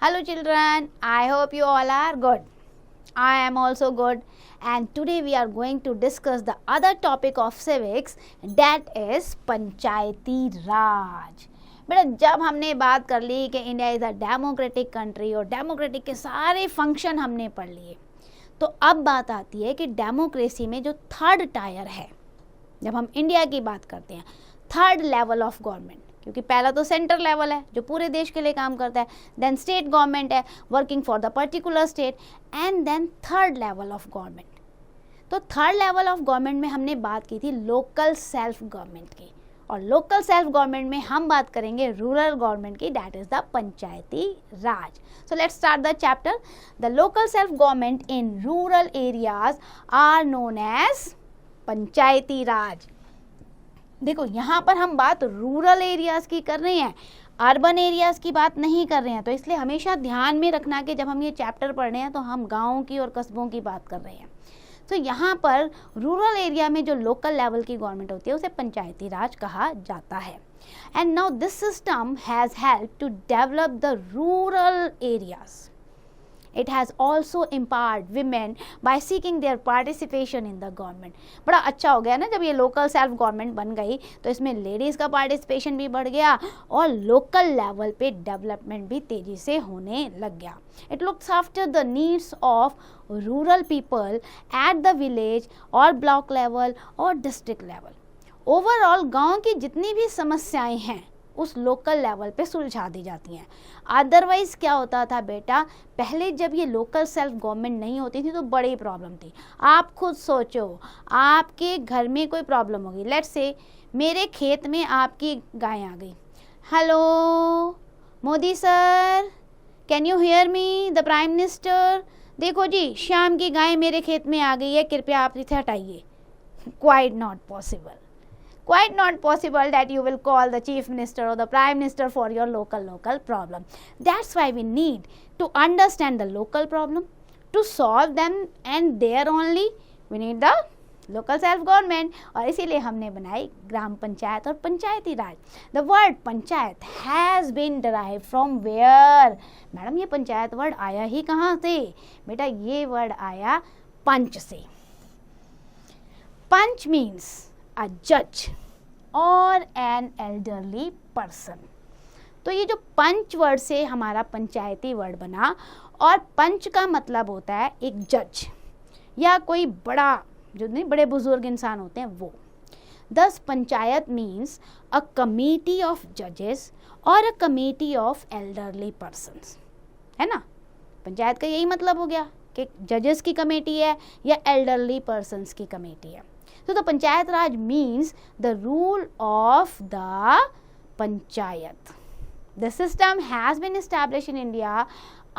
Hello children, I hope you all are good. I am also good, and today we are going to discuss the other topic of civics, that is पंचायती राज. बेटा जब हमने बात कर ली कि India is a democratic country और democratic के सारे function हमने पढ़ लिए, तो अब बात आती है कि डेमोक्रेसी में जो थर्ड टायर है, जब हम इंडिया की बात करते हैं, थर्ड लेवल ऑफ गवर्नमेंट, क्योंकि पहला तो सेंटर लेवल है जो पूरे देश के लिए काम करता है, देन स्टेट गवर्नमेंट है working for the particular state, and then third level of government. तो थर्ड लेवल ऑफ गवर्नमेंट में हमने बात की थी लोकल सेल्फ गवर्नमेंट की, और लोकल सेल्फ गवर्नमेंट में हम बात करेंगे रूरल गवर्नमेंट की, that is the Panchayati raj. So let's start the chapter. The local self government in rural areas are known as panchayati raj. देखो यहाँ पर हम बात रूरल एरियाज़ की कर रहे हैं, अर्बन एरियाज़ की बात नहीं कर रहे हैं, तो इसलिए हमेशा ध्यान में रखना कि जब हम ये चैप्टर पढ़ रहे हैं तो हम गाँव की और कस्बों की बात कर रहे हैं. तो यहाँ पर रूरल एरिया में जो लोकल लेवल की गवर्नमेंट होती है उसे पंचायती राज कहा जाता है. And now this system has help to develop the rural areas. It has also empowered women by seeking their participation in the government. बड़ा अच्छा हो गया ना जब ये लोकल सेल्फ गवर्नमेंट बन गई, तो इसमें लेडीज़ का पार्टिसिपेशन भी बढ़ गया और लोकल लेवल पे डेवलपमेंट भी तेज़ी से होने लग गया. It looks after the needs of rural people at the village और ब्लॉक लेवल और डिस्ट्रिक्ट लेवल. ओवरऑल गाँव की जितनी भी समस्याएं हैं उस लोकल लेवल पे सुलझा दी जाती हैं. अदरवाइज़ क्या होता था बेटा, पहले जब ये लोकल सेल्फ गवर्नमेंट नहीं होती थी तो बड़ी प्रॉब्लम थी. आप खुद सोचो, आपके घर में कोई प्रॉब्लम होगी, लेट्स से मेरे खेत में आपकी गाय आ गई. Hello Modi sir, can you hear me, the prime minister. देखो जी, शाम की गाय मेरे खेत में आ गई है, कृपया आप इसे हटाइए. Quite not possible. Quite not possible that you will call the chief minister or the prime minister for your local problem. That's why we need to understand the local problem, to solve them, and there only we need the local self government. और इसीलिए हमने बनाई ग्राम पंचायत और पंचायती राज. The word panchayat has been derived from where? Madam ये panchayat word आया ही कहाँ से? बेटा ये वर्ड आया पंच से. पंच means a judge or an elderly person. तो ये जो पंच वर्ड से हमारा पंचायती वर्ड बना, और पंच का मतलब होता है एक जज या कोई बड़ा, जो नहीं बड़े बुजुर्ग इंसान होते हैं वो. दस panchayat means a committee of जजेस और a committee of elderly persons, है ना. पंचायत का यही मतलब हो गया कि जजेस की कमेटी है या एल्डरली पर्सन्स की कमेटी है. So the Panchayat Raj means the rule of the Panchayat. The system has been established in India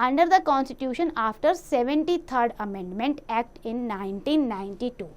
under the Constitution after 73rd Amendment Act in 1992.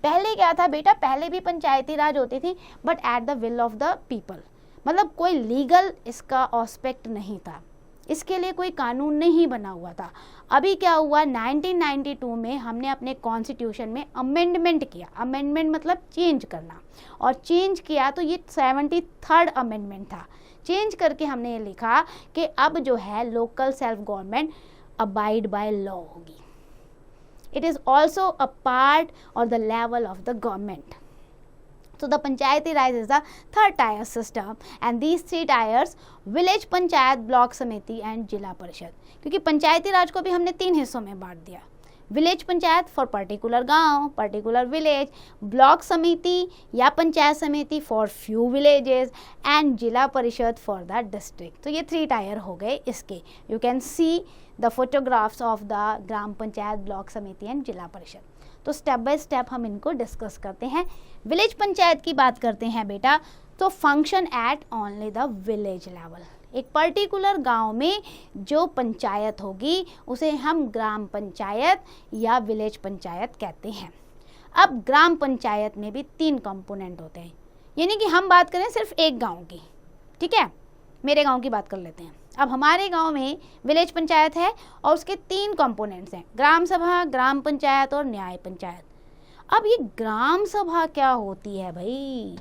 पहले क्या था बेटा, पहले भी पंचायती राज होती थी but at the will of the people. मतलब कोई लीगल इसका ऑस्पेक्ट नहीं था, इसके लिए कोई कानून नहीं बना हुआ था. अभी क्या हुआ, 1992 में हमने अपने कॉन्स्टिट्यूशन में अमेंडमेंट किया. अमेंडमेंट मतलब चेंज करना, और चेंज किया तो ये 73rd अमेंडमेंट था. चेंज करके हमने ये लिखा कि अब जो है local self government abide by law होगी. It is also a part और the level of the government. So the Panchayati Raj is the third tier system, and these three tiers, village panchayat, block समिति and जिला परिषद. क्योंकि पंचायती राज को भी हमने 3 हिस्सों में बांट दिया. विलेज पंचायत फॉर पर्टिकुलर गांव, पर्टिकुलर विलेज, ब्लॉक समिति या पंचायत समिति फॉर फ्यू विलेजेस, एंड जिला परिषद फॉर द डिस्ट्रिक्ट. तो ये 3 टायर हो गए इसके. You can see the photographs of the gram panchayat, block समिति एंड जिला परिषद. तो स्टेप बाय स्टेप हम इनको डिस्कस करते हैं. विलेज पंचायत की बात करते हैं बेटा, तो function at only the village level. एक पर्टिकुलर गांव में जो पंचायत होगी उसे हम ग्राम पंचायत या विलेज पंचायत कहते हैं. अब ग्राम पंचायत में भी 3 कंपोनेंट होते हैं, यानी कि हम बात करें सिर्फ एक गांव की, ठीक है. मेरे गांव की बात कर लेते हैं. अब हमारे गांव में विलेज पंचायत है और उसके 3 कंपोनेंट्स हैं, ग्राम सभा, ग्राम पंचायत और न्याय पंचायत. अब ये ग्राम सभा क्या होती है भाई?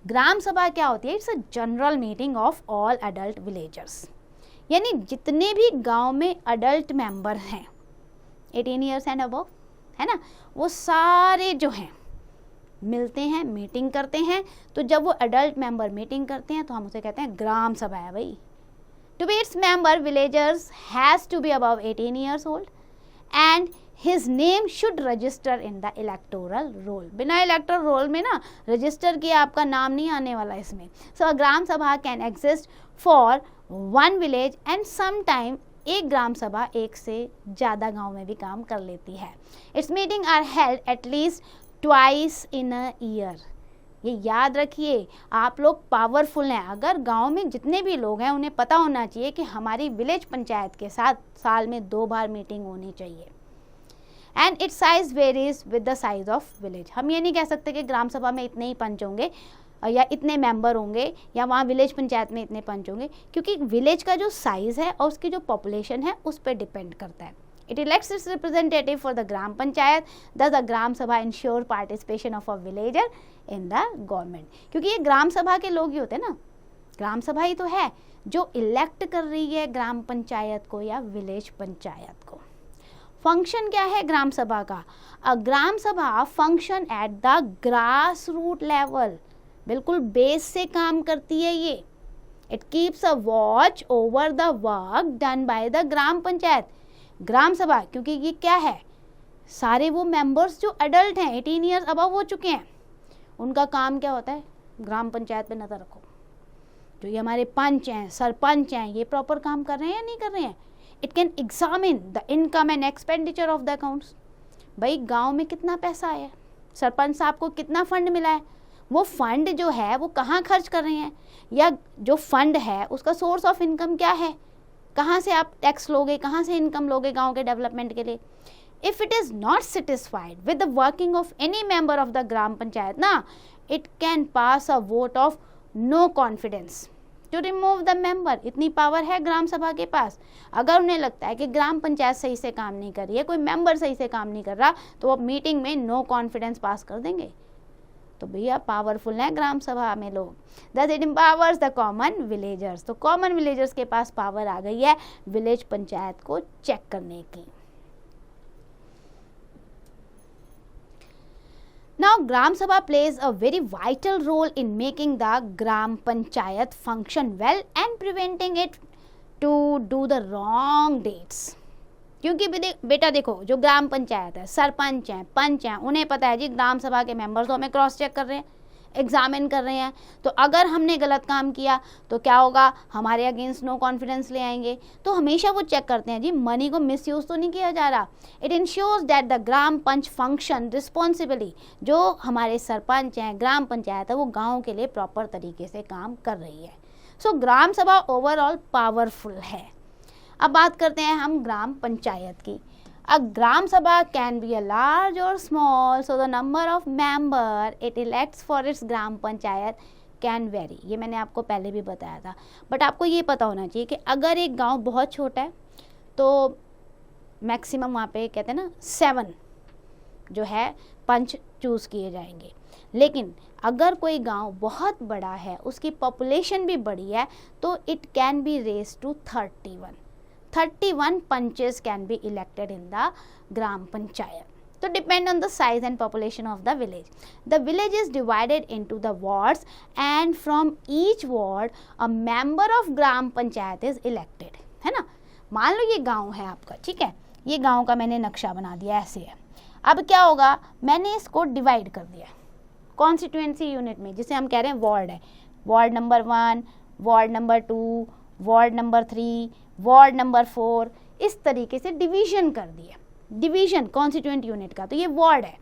ग्राम सभा क्या होती है? It's a general meeting of all adult villagers. यानी जितने भी गांव में अडल्ट मेंबर हैं 18 ईयर्स एंड अबव, है ना, वो सारे जो हैं मिलते हैं, मीटिंग करते हैं। तो जब वो अडल्ट मेंबर मीटिंग करते हैं तो हम उसे कहते हैं ग्राम सभा है भाई। To be its member villagers has to be above 18 years old and his name should register in the electoral roll. बिना इलेक्टोरल रोल में ना रजिस्टर किया आपका नाम नहीं आने वाला इसमें। So Gram Sabha can exist for one village and some time एक ग्राम सभा एक से ज़्यादा गांव में भी काम कर लेती है। Its meeting are held at least twice in a year. ये याद रखिए, आप लोग पावरफुल हैं। अगर गांव में जितने भी लोग हैं उन्हें पता होना चाहिए कि हमारी विलेज पंचायत के साथ साल में 2 बार मीटिंग होनी चाहिए। And it's size varies with the size of village. हम ये नहीं कह सकते कि ग्राम सभा में इतने ही पंच होंगे या इतने मेंबर होंगे या वहाँ विलेज पंचायत में इतने पंच होंगे, क्योंकि विलेज का जो साइज़ है और उसकी जो पॉपुलेशन है उस पर डिपेंड करता है। It elects its representative for the gram panchayat. Thus the gram sabha ensure participation of a villager in the government. क्योंकि ये ग्राम सभा के लोग ही होते हैं ना, ग्राम सभा ही तो है जो इलेक्ट कर रही है ग्राम पंचायत को या विलेज पंचायत को। फंक्शन क्या है ग्राम सभा का? A gram sabha function at the grass root level, बिल्कुल बेस से काम करती है ये। It keeps a watch over the work done by the gram panchayat. Gram sabha क्योंकि ये क्या है, सारे वो मेंबर्स जो अडल्ट हैं 18 ईयर्स अबव हो चुके हैं, उनका काम क्या होता है, ग्राम पंचायत पे नज़र रखो। जो ये हमारे पंच हैं, सरपंच हैं, ये प्रॉपर काम कर रहे हैं या नहीं कर रहे हैं। It can examine the income and expenditure of the accounts. भाई गांव में कितना पैसा आया, सरपंच साहब को कितना फंड मिला है, वो फंड जो है वो कहाँ खर्च कर रहे हैं, या जो फंड है उसका सोर्स ऑफ इनकम क्या है, कहाँ से आप टैक्स लोगे, कहाँ से इनकम लोगे गांव के डेवलपमेंट के लिए। If it is not satisfied with the working of any member of the gram panchayat ना, it can pass a vote of no confidence to remove the member. इतनी पावर है ग्राम सभा के पास। अगर उन्हें लगता है कि ग्राम पंचायत सही से काम नहीं कर रही है, कोई मेंबर सही से काम नहीं कर रहा, तो वो मीटिंग में नो कॉन्फिडेंस पास कर देंगे। तो भैया पावरफुल है ग्राम सभा में लोग। Thus it empowers the common villagers। तो कॉमन विलेजर्स के पास पावर आ गई है विलेज पंचायत को चेक करने की। Now ग्राम सभा plays a very vital role in making the gram panchayat function well and preventing it to do the wrong dates। क्योंकि बेटा देखो, जो ग्राम पंचायत है, सरपंच हैं, पंच हैं, उन्हें पता है जी ग्राम सभा के मेंबर्स तो हमें क्रॉस चेक कर रहे हैं, एग्जामिन कर रहे हैं। तो अगर हमने गलत काम किया तो क्या होगा, हमारे अगेंस्ट नो कॉन्फिडेंस ले आएंगे। तो हमेशा वो चेक करते हैं जी मनी को मिसयूज तो नहीं किया जा रहा। It insures that the gram panch function responsibly. जो हमारे सरपंच हैं, ग्राम पंचायत है, वो गाँव के लिए प्रॉपर तरीके से काम कर रही है। सो ग्राम सभा ओवरऑल पावरफुल है। अब बात करते हैं हम ग्राम पंचायत की। अ gram Sabha can be a large और small, so the number of member it elects for its gram panchayat can very. ये मैंने आपको पहले भी बताया था, बट आपको ये पता होना चाहिए कि अगर एक गांव बहुत छोटा है तो मैक्सिमम वहाँ पे कहते हैं ना 7 जो है पंच चूज़ किए जाएंगे। लेकिन अगर कोई गांव बहुत बड़ा है, उसकी पॉपुलेशन भी बड़ी है, तो it can be raise to 31 punches can be elected in the gram panchayat. So depend on the size and population of the village. The village is divided into the wards and from each ward a member of gram panchayat is elected, है ना। मान लो ये गांव है आपका, ठीक है, ये गांव का मैंने नक्शा बना दिया, ऐसे है। अब क्या होगा, मैंने इसको डिवाइड कर दिया कॉन्स्टिट्यूएंसी यूनिट में, जिसे हम कह रहे हैं वार्ड है। Ward number 1, ward number 2, ward number 3, ward number 4, इस तरीके से डिवीजन कर दिया। डिवीजन कॉन्स्टिट्यूएंट यूनिट का, तो ये वार्ड है।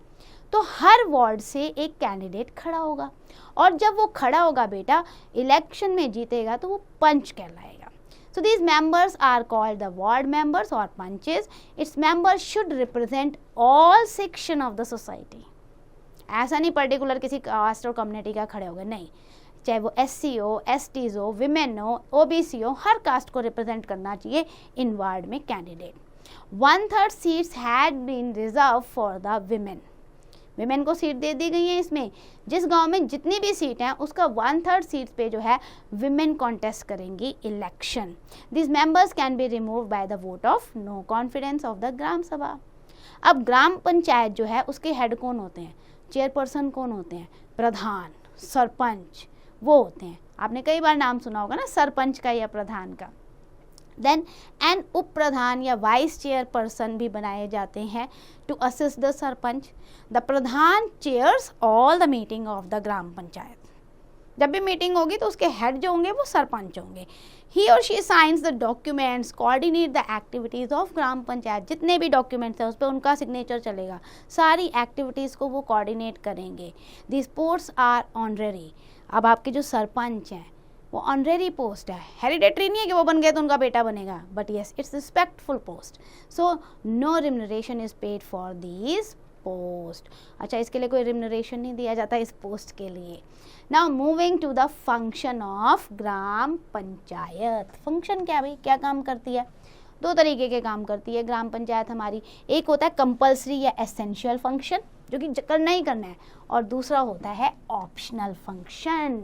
तो हर वार्ड से एक कैंडिडेट खड़ा होगा, और जब वो खड़ा होगा बेटा, इलेक्शन में जीतेगा तो वो पंच कहलाएगा। So these members are called the ward members और panches. Its members should represent all section of the society. ऐसा नहीं पर्टिकुलर किसी कास्ट और कम्युनिटी का खड़े होगा, नहीं, चाहे वो SC हो, STs हो, विमेन हो, OBC हो, हर कास्ट को रिप्रेजेंट करना चाहिए इन वार्ड में candidate. 1/3 seats had been reserve for the women. Women को सीट दे दी गई है इसमें। जिस गांव में जितनी भी सीट हैं उसका 1/3 सीट पे जो है विमेन कॉन्टेस्ट करेंगी election. This members can be remove by the vote of no confidence of the gram sabha. अब ग्राम पंचायत जो है उसके हेड कौन होते हैं, चेयरपर्सन कौन होते हैं, प्रधान, सरपंच वो होते हैं। आपने कई बार नाम सुना होगा ना सरपंच का या प्रधान का। देन एन उप प्रधान या वाइस चेयरपर्सन भी बनाए जाते हैं to assist the sarpanch. The pradhan chairs all the meeting of the gram panchayat. जब भी मीटिंग होगी तो उसके हेड जो होंगे वो सरपंच होंगे। ही और she signs the documents, coordinate the activities of gram panchayat. जितने भी डॉक्यूमेंट्स हैं उस पर उनका सिग्नेचर चलेगा, सारी एक्टिविटीज़ को वो कोऑर्डिनेट करेंगे। This posts are honorary. अब आपके जो सरपंच हैं वो ऑनरेरी पोस्ट है, हेरिडेटरी नहीं है कि वो बन गए तो उनका बेटा बनेगा, but yes it's respectful post. So no remuneration is paid for this post. अच्छा, इसके लिए कोई रिम्यूनरेशन नहीं दिया जाता इस पोस्ट के लिए। Now moving to the function of gram panchayat. Function क्या भाई, क्या काम करती है? दो तरीके के काम करती है ग्राम पंचायत हमारी। एक होता है कंपल्सरी या एसेंशियल फंक्शन जो कि करना ही करना है, और दूसरा होता है ऑप्शनल फंक्शन।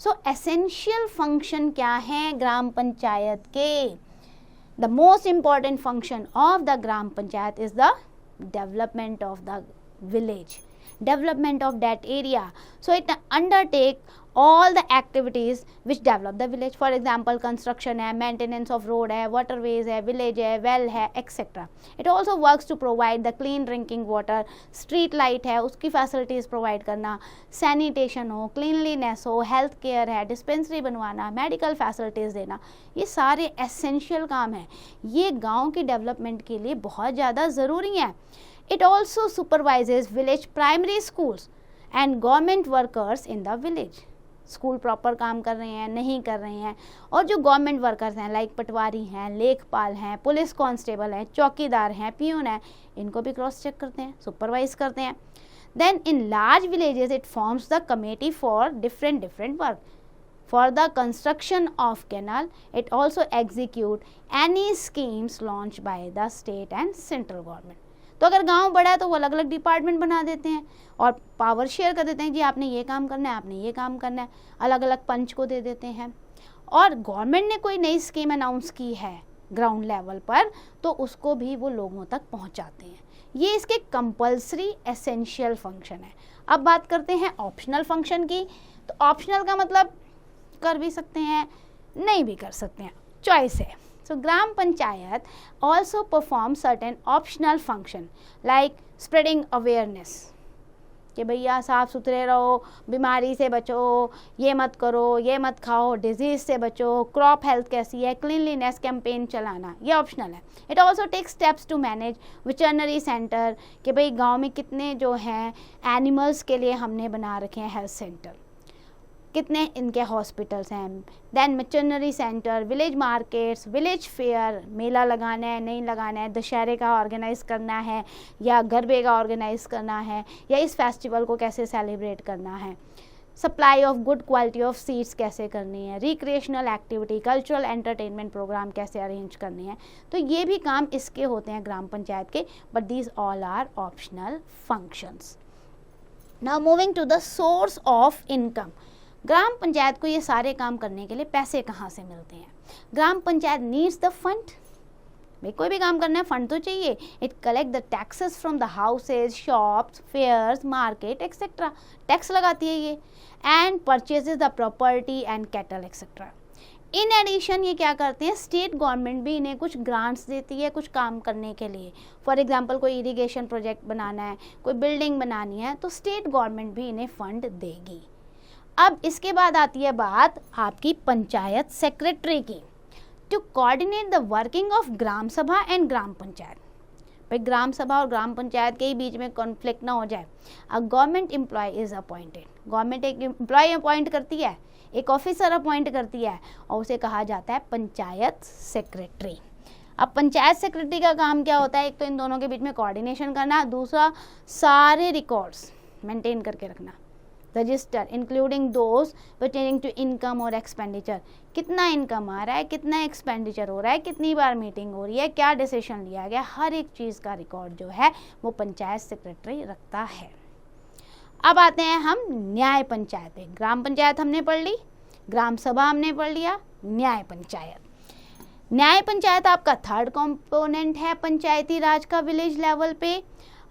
सो एसेंशियल फंक्शन क्या है ग्राम पंचायत के? The most important function of the gram panchayat is the development of the village, development of that area. So it undertake all the activities which develop the village. For example, construction है, maintenance of road है, waterways है, village है, well है, etc. It also works to provide the clean drinking water, street light है उसकी facilities provide करना, sanitation हो, cleanliness हो, health care है, dispensary बनवाना, medical facilities देना, ये सारे essential काम हैं। ये गाँव की development के लिए बहुत ज़्यादा ज़रूरी है। It also supervises village primary schools and government workers in the village. School proper काम कर रहे हैं नहीं कर रहे हैं, और जो गवर्नमेंट वर्कर्स हैं लाइक पटवारी हैं, लेखपाल हैं, पुलिस कांस्टेबल हैं, चौकीदार हैं, पियून हैं, इनको भी क्रॉस चेक करते हैं, सुपरवाइज करते हैं। Then in large villages it forms the committee for different work. For the construction of canal it also execute any schemes launch by the state and central government. तो अगर गांव बड़ा है तो वो अलग अलग डिपार्टमेंट बना देते हैं और पावर शेयर कर देते हैं कि आपने ये काम करना है, आपने ये काम करना है, अलग अलग पंच को दे देते हैं। और गवर्नमेंट ने कोई नई स्कीम अनाउंस की है ग्राउंड लेवल पर तो उसको भी वो लोगों तक पहुंचाते हैं। ये इसके कंपल्सरी एसेंशियल फंक्शन है। अब बात करते हैं ऑप्शनल फंक्शन की। तो ऑप्शनल का मतलब कर भी सकते हैं, नहीं भी कर सकते हैं, चॉइस है। So Gram Panchayat also perform certain optional function like spreading awareness कि भैया साफ सुथरे रहो, बीमारी से बचो, ये मत करो, ये मत खाओ, डिजीज से बचो, क्रॉप हेल्थ कैसी है, क्लीनलीनेस कैंपेन चलाना, ये ऑप्शनल है। It also take steps to manage veterinary centre कि भाई गांव में कितने जो हैं एनिमल्स के लिए हमने बना रखे हैं हेल्थ सेंटर, कितने इनके हॉस्पिटल्स हैं। Then veterinary centre, village markets, village fair, मेला लगाना है नहीं लगाना है, दशहरे का ऑर्गेनाइज करना है या गरबे का ऑर्गेनाइज करना है, या इस फेस्टिवल को कैसे सेलिब्रेट करना है, supply of good quality of seeds कैसे करनी है, recreational activity, cultural entertainment programme कैसे अरेंज करने हैं। तो ये भी काम इसके होते हैं ग्राम पंचायत के, but these all are optional functions. Now moving to the source of income. Gram panchayat को ये सारे काम करने के लिए पैसे कहाँ से मिलते हैं? Gram panchayat needs the fund. भाई कोई भी काम करना है फंड तो चाहिए। It collect the taxes from the houses, shops, fairs, market etcetera. Tax लगाती है ये, and purchases the property and cattle etcetera. In addition ये क्या करते हैं, स्टेट गवर्नमेंट भी इन्हें कुछ ग्रांट्स देती है कुछ काम करने के लिए। फॉर एग्जांपल कोई इरिगेशन प्रोजेक्ट बनाना है, कोई बिल्डिंग बनानी है, तो स्टेट गवर्नमेंट भी इन्हें फंड देगी। अब इसके बाद आती है बात आपकी पंचायत सेक्रेटरी की, to coordinate the working of gram sabha and ग्राम पंचायत। भाई ग्राम सभा और ग्राम पंचायत के ही बीच में कॉन्फ्लिक्ट ना हो जाए। A government employ is appointed. Government एक एम्प्लॉय अपॉइंट करती है, एक ऑफिसर अपॉइंट करती है, और उसे कहा जाता है पंचायत सेक्रेटरी। अब पंचायत सेक्रेटरी का काम क्या होता है? एक तो इन दोनों के बीच में कोऑर्डिनेशन करना, दूसरा सारे रिकॉर्ड्स मेंटेन करके रखना, register including those pertaining to income और एक्सपेंडिचर। कितना इनकम आ रहा है, कितना एक्सपेंडिचर हो रहा है, कितनी बार मीटिंग हो रही है, क्या डिसीजन लिया गया, हर एक चीज़ का रिकॉर्ड जो है वो पंचायत सेक्रेटरी रखता है। अब आते हैं हम न्याय पंचायत पे। ग्राम पंचायत हमने पढ़ ली, ग्राम सभा हमने पढ़ लिया, न्याय पंचायत। न्याय पंचायत आपका थर्ड कंपोनेंट है पंचायती राज का विलेज लेवल पे,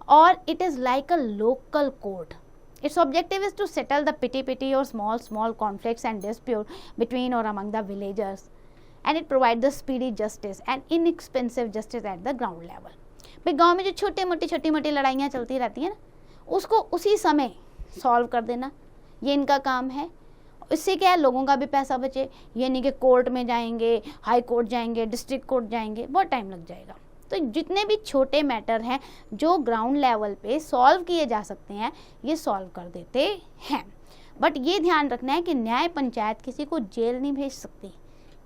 और it is like a local court. Its objective is to settle the petty or small conflicts and dispute between or among the villagers, and it provides the speedy justice and inexpensive justice at the ground level. भाई गांव में जो छोटी मोटी लड़ाइयाँ चलती रहती हैं ना, उसको उसी समय सॉल्व कर देना, ये इनका काम है. इससे क्या है, लोगों का भी पैसा बचे. ये नहीं कि कोर्ट में जाएंगे, हाई कोर्ट जाएंगे, डिस्ट्रिक्ट कोर्ट जाएंगे, बहुत टाइम लग जाएगा. तो जितने भी छोटे मैटर हैं जो ग्राउंड लेवल पे सॉल्व किए जा सकते हैं, ये सॉल्व कर देते हैं. बट ये ध्यान रखना है कि न्याय पंचायत किसी को जेल नहीं भेज सकती,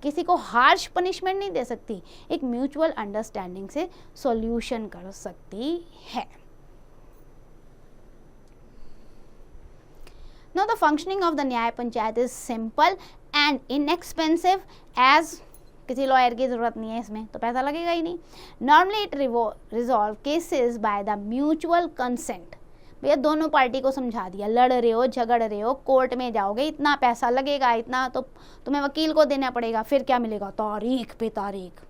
किसी को हार्श पनिशमेंट नहीं दे सकती, एक म्यूचुअल अंडरस्टैंडिंग से सॉल्यूशन कर सकती है. Now the functioning of the न्याय panchayat is simple and inexpensive as किसी लॉयर की ज़रूरत नहीं है इसमें, तो पैसा लगेगा ही नहीं. Normally it resolve cases by the mutual consent. भैया दोनों पार्टी को समझा दिया, लड़ रहे हो, झगड़ रहे हो, कोर्ट में जाओगे, इतना पैसा लगेगा, इतना तो तुम्हें वकील को देना पड़ेगा, फिर क्या मिलेगा, तारीख पे तारीख,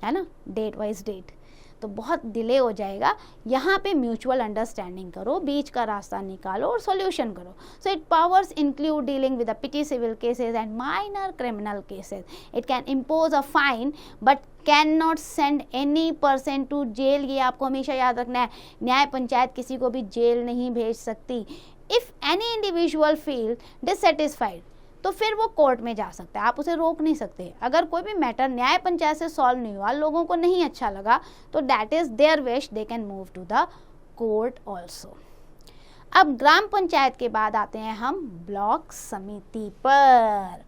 है ना, डेट वाइज डेट, तो बहुत डिले हो जाएगा. यहाँ पे म्यूचुअल अंडरस्टैंडिंग करो, बीच का रास्ता निकालो और सॉल्यूशन करो. So it powers include dealing with the petty civil cases and minor criminal cases. It can impose a fine but can not send any person to jail. ये आपको हमेशा याद रखना है, न्याय पंचायत किसी को भी जेल नहीं भेज सकती. If any individual feel dissatisfied, तो फिर वो कोर्ट में जा सकता है, आप उसे रोक नहीं सकते. अगर कोई भी मैटर न्याय पंचायत से सॉल्व नहीं हुआ, लोगों को नहीं अच्छा लगा, तो that is their wish, they can move to the court also. अब ग्राम पंचायत के बाद आते हैं हम ब्लॉक समिति पर.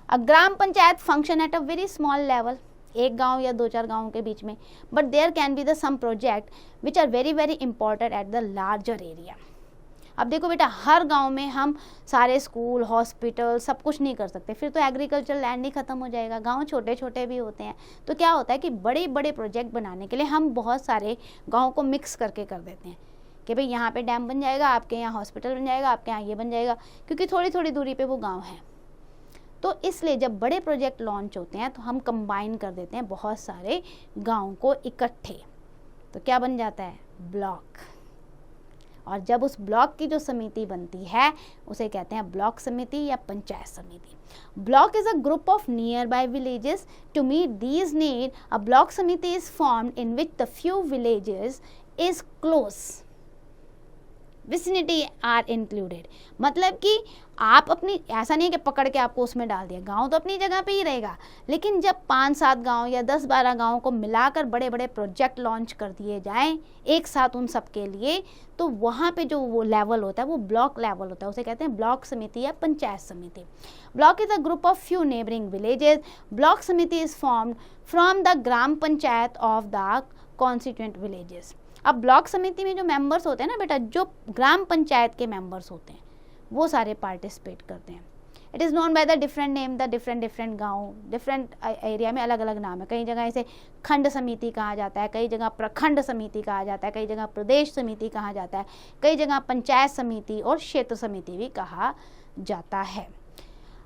A gram panchayat function at a very small level, एक गांव या 2-4 गांवों के बीच में, but there can be the some project which are very very important at the larger area. अब देखो बेटा, हर गांव में हम सारे स्कूल, हॉस्पिटल, सब कुछ नहीं कर सकते, फिर तो एग्रीकल्चर लैंड ही ख़त्म हो जाएगा. गांव छोटे छोटे भी होते हैं, तो क्या होता है कि बड़े बड़े प्रोजेक्ट बनाने के लिए हम बहुत सारे गाँव को मिक्स करके कर देते हैं कि भाई यहाँ पे डैम बन जाएगा, आपके यहाँ हॉस्पिटल बन जाएगा, आपके यहाँ ये बन जाएगा, क्योंकि थोड़ी थोड़ी दूरी पर वो गाँव है. तो इसलिए जब बड़े प्रोजेक्ट लॉन्च होते हैं तो हम कंबाइन कर देते हैं बहुत सारे गाँव को इकट्ठे, तो क्या बन जाता है, ब्लॉक. और जब उस ब्लॉक की जो समिति बनती है उसे कहते हैं ब्लॉक समिति या panchayat samiti. Block is a group of nearby villages. To meet these need a block samiti is formed in which the few villages is close vicinity are included. मतलब कि आप अपनी, ऐसा नहीं है कि पकड़ के आपको उसमें डाल दिया, गांव तो अपनी जगह पे ही रहेगा, लेकिन जब 5-7 गांव या 10-12 गांव को मिलाकर बड़े बड़े प्रोजेक्ट लॉन्च कर दिए जाएं एक साथ उन सब के लिए, तो वहाँ पे जो वो लेवल होता है वो ब्लॉक लेवल होता है, उसे कहते हैं ब्लॉक समिति या panchayat samiti. Block is a group of few neighbouring villages. Block samiti is formed from the gram panchayat of the constituent villages. अब ब्लॉक समिति में जो मेंबर्स होते हैं ना बेटा, जो ग्राम पंचायत के मेंबर्स होते हैं वो सारे पार्टिसिपेट करते हैं. It is known by the different name. The different गाँव, डिफरेंट एरिया में अलग अलग नाम है. कई जगह इसे खंड समिति कहा जाता है, कई जगह प्रखंड समिति कहा जाता है, कई जगह प्रदेश समिति कहा जाता है, कई जगह पंचायत समिति और क्षेत्र समिति भी कहा जाता है.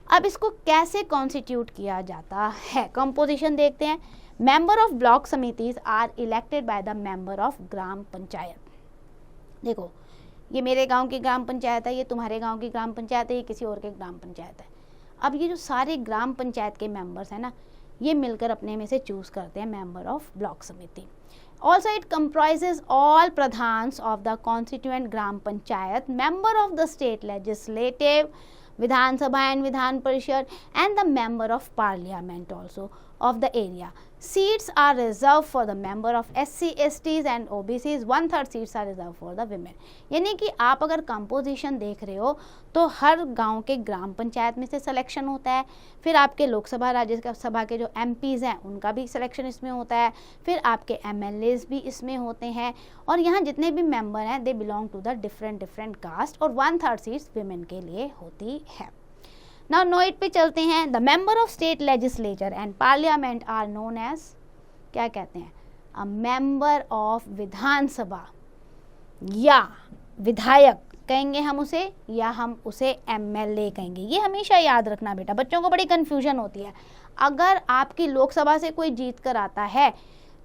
अब इसको कैसे कॉन्स्टिट्यूट किया जाता है, कंपोजिशन देखते हैं. Member of block samitis are elected by the member of gram panchayat. देखो, ये मेरे गांव की ग्राम पंचायत है, ये तुम्हारे गांव की ग्राम पंचायत है, ये किसी और के ग्राम पंचायत है. अब ये जो सारे ग्राम पंचायत के मेंबर्स हैं ना, ये मिलकर अपने में से चूज करते हैं member of block samiti. Also it comprises all pradhans of the constituent gram panchayat, member of the state legislative, Vidhansabha and Vidhan Parishad, and the member of parliament also of the area. Seats are reserved for the member of SC, STs and OBCs. 1/3 seats are reserved for the women. यानी कि आप अगर composition देख रहे हो तो हर गांव के ग्राम पंचायत में से सिलेक्शन होता है, फिर आपके लोकसभा राज्यसभा के जो MPs हैं उनका भी सिलेक्शन इसमें होता है, फिर आपके MLAs भी इसमें होते हैं, और यहाँ जितने भी मेंबर हैं they belong to the different caste, और 1/3 सीट्स विमेन के लिए होती है. Now नोट पे चलते हैं. The member of state legislature and parliament are known as, क्या कहते हैं, अ मेंबर ऑफ विधानसभा या विधायक कहेंगे हम उसे, या हम उसे MLA कहेंगे। ये हमेशा याद रखना बेटा, बच्चों को बड़ी कन्फ्यूजन होती है। अगर आपकी लोकसभा से कोई जीत कर आता है,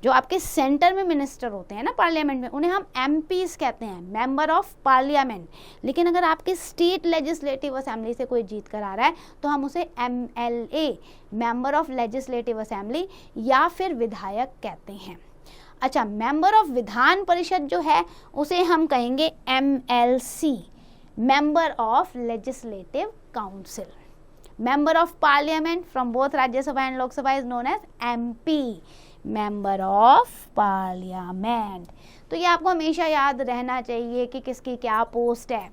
जो आपके सेंटर में मिनिस्टर होते हैं ना पार्लियामेंट में, उन्हें हम MPs कहते हैं, मेंबर ऑफ पार्लियामेंट। लेकिन अगर आपके स्टेट लेजिस्लेटिव असेंबली से कोई जीत कर आ रहा है तो हम उसे MLA, member of legislative assembly, या फिर विधायक कहते हैं। अच्छा, मेंबर ऑफ विधान परिषद जो है उसे हम कहेंगे MLC, member of legislative council. Member of parliament from both Rajya Sabha and Lok Sabha is known as MP, member of parliament. तो ये आपको हमेशा याद रहना चाहिए कि किसकी क्या पोस्ट है।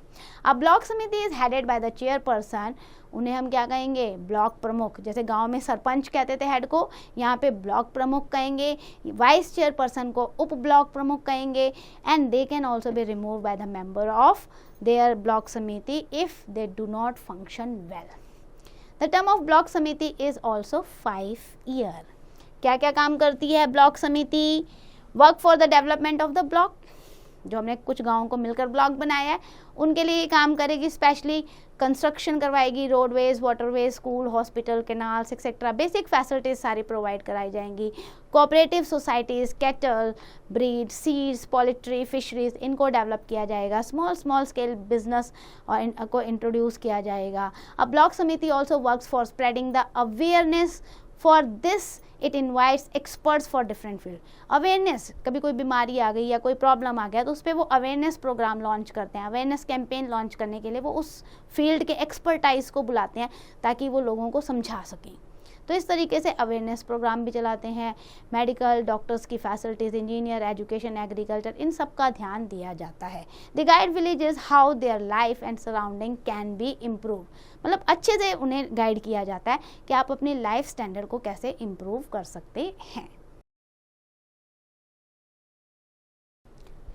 अब block samiti is headed by the chairperson, उन्हें हम क्या कहेंगे, ब्लॉक प्रमुख। जैसे गांव में सरपंच कहते थे हेड को, यहाँ पे ब्लॉक प्रमुख कहेंगे। वाइस चेयरपर्सन को उप ब्लॉक प्रमुख कहेंगे। And they can also be remove by the member of their block samiti if they do not function well. The term of block samiti is also 5 year. क्या क्या काम करती है block samiti? Work for the development of the block, जो हमने कुछ गाँवों को मिलकर ब्लॉक बनाया है उनके लिए ये काम करेगी। स्पेशली कंस्ट्रक्शन करवाएगी, roadways, waterways, school, hospital, canals etcetera, basic facilities सारी प्रोवाइड कराई जाएंगी। Cooperative societies, cattle breed, seeds, poultry, fisheries, इनको डेवलप किया जाएगा। स्मॉल स्केल बिजनेस और को इंट्रोड्यूस किया जाएगा। अ block samiti also works for spreading the awareness. For this it invites experts for different field. Awareness, कभी कोई बीमारी आ गई या कोई प्रॉब्लम आ गया तो उस पर वो अवेयरनेस प्रोग्राम लॉन्च करते हैं। अवेयरनेस कैंपेन लॉन्च करने के लिए वो उस फील्ड के एक्सपर्टाइज को बुलाते हैं ताकि वो लोगों को समझा सकें। तो इस तरीके से अवेयरनेस प्रोग्राम भी चलाते हैं। मेडिकल, डॉक्टर्स की फैसिलिटीज़, इंजीनियर, एजुकेशन, एग्रीकल्चर, इन सब का ध्यान दिया जाता है। The guide villages how their life and surrounding can be improve, मतलब अच्छे से उन्हें गाइड किया जाता है कि आप अपनी लाइफ स्टैंडर्ड को कैसे इम्प्रूव कर सकते हैं।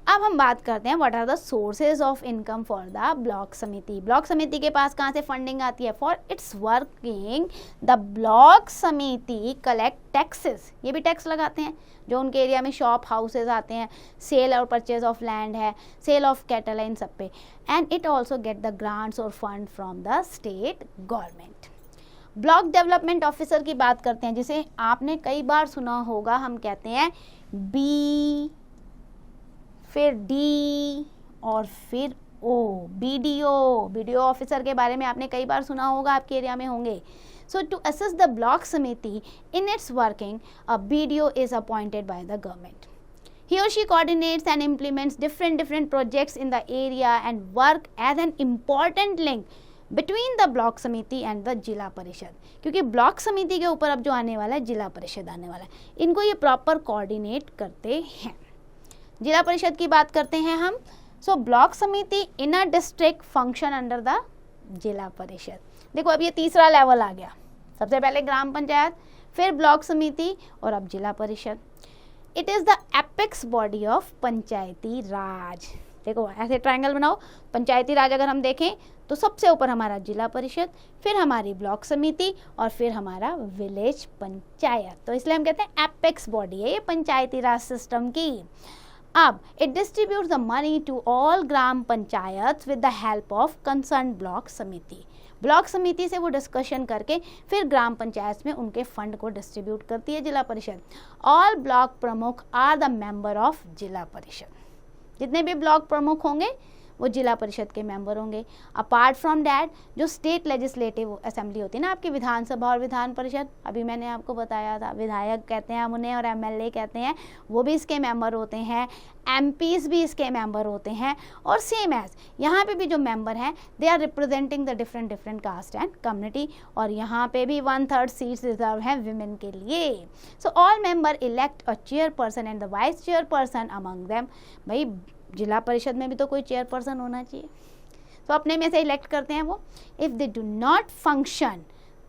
अब हम बात करते हैं what are the sources of income for the block samiti. Block samiti के पास कहाँ से फंडिंग आती है? For its working the block samiti collect taxes, ये भी टैक्स लगाते हैं जो उनके एरिया में शॉप हाउसेज आते हैं। सेल और परचेज ऑफ लैंड है, सेल ऑफ कैटल है, इन सब पे। And it also get the grants और fund from the state government. Block development officer की बात करते हैं, जिसे आपने कई बार सुना होगा, हम कहते हैं बी, फिर डी और फिर ओ, BDO ऑफिसर के बारे में आपने कई बार सुना होगा, आपके एरिया में होंगे। सो to assist the block samiti in its working, a BDO is appointed by the government. He or she coordinates and implements different projects in the area and work as an important link between the block समिति and the जिला परिषद। क्योंकि block samiti के ऊपर अब जो आने वाला है, जिला परिषद आने वाला है, इनको ये प्रॉपर कोऑर्डिनेट करते हैं। जिला परिषद की बात करते हैं हम। So block samiti in a district function under the zila parishad. देखो अब ये तीसरा लेवल आ गया, सबसे पहले ग्राम पंचायत, फिर ब्लॉक समिति और अब zila parishad. It is the apex body of panchayati raj. देखो ऐसे ट्रायंगल बनाओ, पंचायती राज अगर हम देखें तो सबसे ऊपर हमारा जिला परिषद, फिर हमारी ब्लॉक समिति और फिर हमारा विलेज पंचायत। तो इसलिए हम कहते हैं एपेक्स बॉडी है ये पंचायती राज सिस्टम की। अब it distributes the money to all gram panchayat with the help of concern block samiti. Block samiti से वो डिस्कशन करके फिर ग्राम पंचायत में उनके फंड को डिस्ट्रीब्यूट करती है जिला परिषद। ऑल ब्लॉक प्रमुख आर द मेंबर ऑफ जिला परिषद। जितने भी ब्लॉक प्रमुख होंगे वो जिला परिषद के मेंबर होंगे। अपार्ट फ्रॉम डैट, जो स्टेट लेजिस्लेटिव असेंबली होती है ना आपकी, विधानसभा और विधान परिषद, अभी मैंने आपको बताया था, विधायक कहते हैं हम उन्हें और MLA कहते हैं, वो भी इसके मेंबर होते हैं। MPs भी इसके मेंबर होते हैं। और सेम एज यहाँ पे भी जो मेंबर हैं, they are representing the different caste and community. और यहाँ पे भी 1/3 सीट्स रिजर्व हैं विमेन के लिए। So all member elect a chairperson and the vice chairperson among them. भाई जिला परिषद में भी तो कोई चेयरपर्सन होना चाहिए, तो अपने में से इलेक्ट करते हैं वो। If they do not function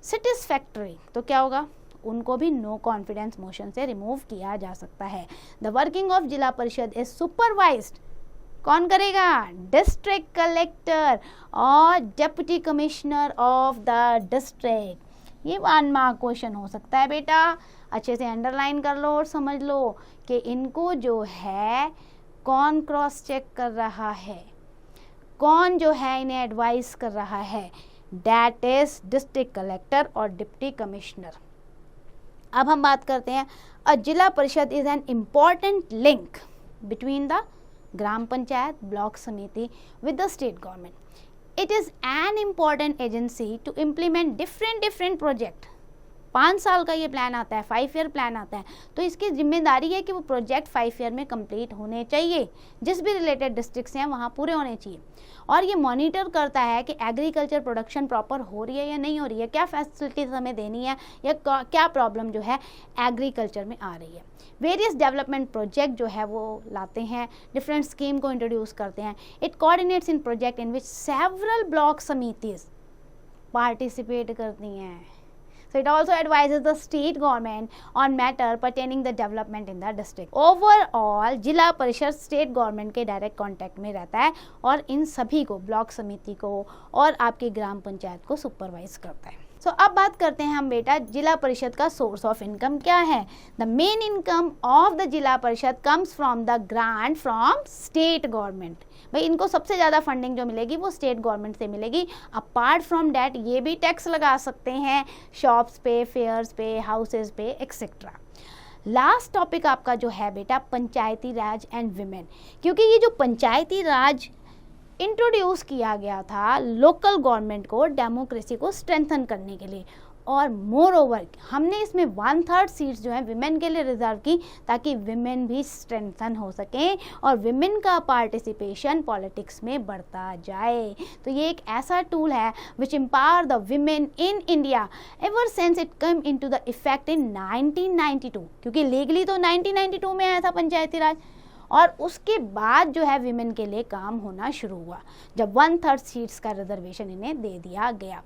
satisfactory, तो क्या होगा? उनको भी नो कॉन्फिडेंस मोशन से रिमूव किया जा सकता है। द वर्किंग ऑफ जिला परिषद इज सुपरवाइज्ड, कौन करेगा? डिस्ट्रिक्ट कलेक्टर और deputy commissioner of the district. ये 1 मार्क क्वेश्चन हो सकता है बेटा, अच्छे से अंडरलाइन कर लो और समझ लो कि इनको जो है कौन क्रॉस चेक कर रहा है, कौन जो है इन्हें एडवाइस कर रहा है? दैट इज डिस्ट्रिक्ट कलेक्टर और डिप्टी कमिश्नर। अब हम बात करते हैं, अ Zila Parishad is an important link between the gram panchayat, block समिति with the state government. It is an important agency to implement different project. 5 साल का ये प्लान आता है, 5 ईयर प्लान आता है, तो इसकी जिम्मेदारी है कि वो प्रोजेक्ट 5 ईयर में कंप्लीट होने चाहिए, जिस भी रिलेटेड डिस्ट्रिक्ट हैं वहाँ पूरे होने चाहिए। और ये मॉनिटर करता है कि एग्रीकल्चर प्रोडक्शन प्रॉपर हो रही है या नहीं हो रही है, क्या फैसिलिटीज हमें देनी है या क्या प्रॉब्लम जो है एग्रीकल्चर में आ रही है। वेरियस डेवलपमेंट प्रोजेक्ट जो है वो लाते हैं, डिफरेंट स्कीम को इंट्रोड्यूस करते हैं। It coordinates in project in which several block samitis participate करती हैं। So it also advises the state government on matter pertaining the development in the district. Overall जिला परिषद स्टेट गवर्नमेंट के डायरेक्ट कांटेक्ट में रहता है और इन सभी को, ब्लॉक समिति को और आपकी ग्राम पंचायत को सुपरवाइज करता है। सो अब बात करते हैं हम बेटा, जिला परिषद का सोर्स ऑफ इनकम क्या है? The main income of the zila परिषद comes from the grant from state government. भाई इनको सबसे ज़्यादा फंडिंग जो मिलेगी वो स्टेट गवर्नमेंट से मिलेगी। अपार्ट फ्रॉम डैट ये भी टैक्स लगा सकते हैं शॉप्स पे, फेयर्स पे, हाउसेज पे एक्सेट्रा। लास्ट टॉपिक आपका जो है बेटा पंचायती राज एंड विमेन, क्योंकि ये जो पंचायती राज इंट्रोड्यूस किया गया था लोकल गवर्नमेंट को, डेमोक्रेसी को स्ट्रेंथन करने के लिए, और मोर ओवर हमने इसमें 1/3 सीट्स जो है विमेन के लिए रिजर्व की ताकि विमेन भी स्ट्रेंथन हो सकें और विमेन का पार्टिसिपेशन पॉलिटिक्स में बढ़ता जाए। तो ये एक ऐसा टूल है which empower the women in India ever since it come into the effect in 1992, क्योंकि लीगली तो 1992 में आया था पंचायती राज, और उसके बाद जो है विमेन के लिए काम होना शुरू हुआ जब 1/3 सीट्स का रिजर्वेशन इन्हें दे दिया गया।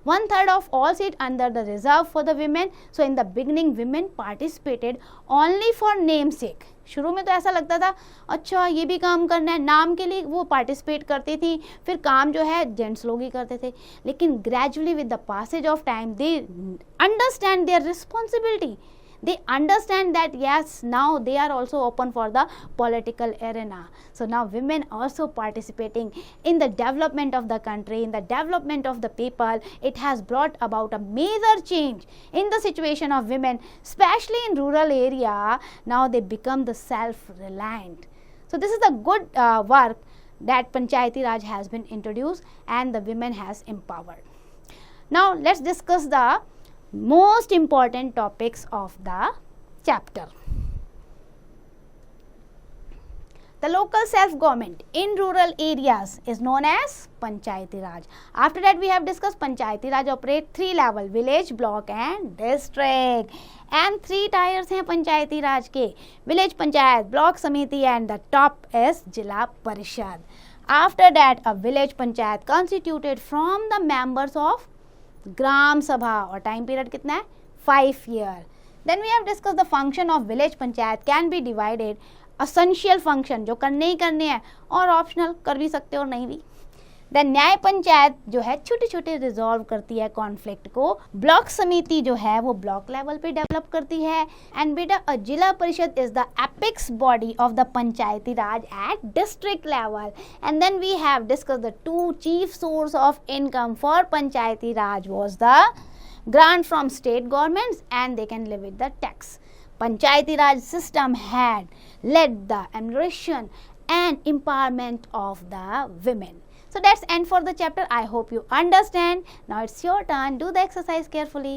1/3 of all seat under the reserve for the women. So in the beginning women participated only for name सेक। शुरू में तो ऐसा लगता था अच्छा ये भी काम करना है, नाम के लिए वो पार्टिसिपेट करती थी, फिर काम जो है जेंट्स लोग ही करते थे। लेकिन gradually with the passage of time they understand their responsibility. They understand that yes, now they are also open for the political arena. So now women also participating in the development of the country, in the development of the people. It has brought about a major change in the situation of women, especially in rural area. Now they become the self-reliant. So this is the good work that Panchayati Raj has been introduced and the women has empowered. Now let's discuss the most important topics of the chapter. The local self-government in rural areas is known as Panchayati Raj. After that we have discussed Panchayati Raj operate 3 level, village, block and district. And 3 tiers हैं Panchayati Raj के, village panchayat, block samiti and the top is Jila Parishad. After that a village panchayat constituted from the members of gram sabha और time period कितना है 5 year. Then we have discuss the function of village panchayat can be divided, essential function जो करने ही करने हैं और optional कर भी सकते हो और नहीं भी। देन न्याय पंचायत जो है छोटे छोटे रिजॉल्व करती है कॉन्फ्लिक्ट को, ब्लॉक समिति जो है वो ब्लॉक लेवल पे डेवलप करती है, एंड बेटा uh Zila Parishad is the apex body of the Panchayati Raj at district level. And then we have discuss the 2 chief source of income for Panchayati Raj was the grant from state governments and they can live with the tax. Panchayati Raj system had led the enumeration and empowerment of the women. So that's end for the chapter. I hope you understand. Now it's your turn. Do the exercise carefully.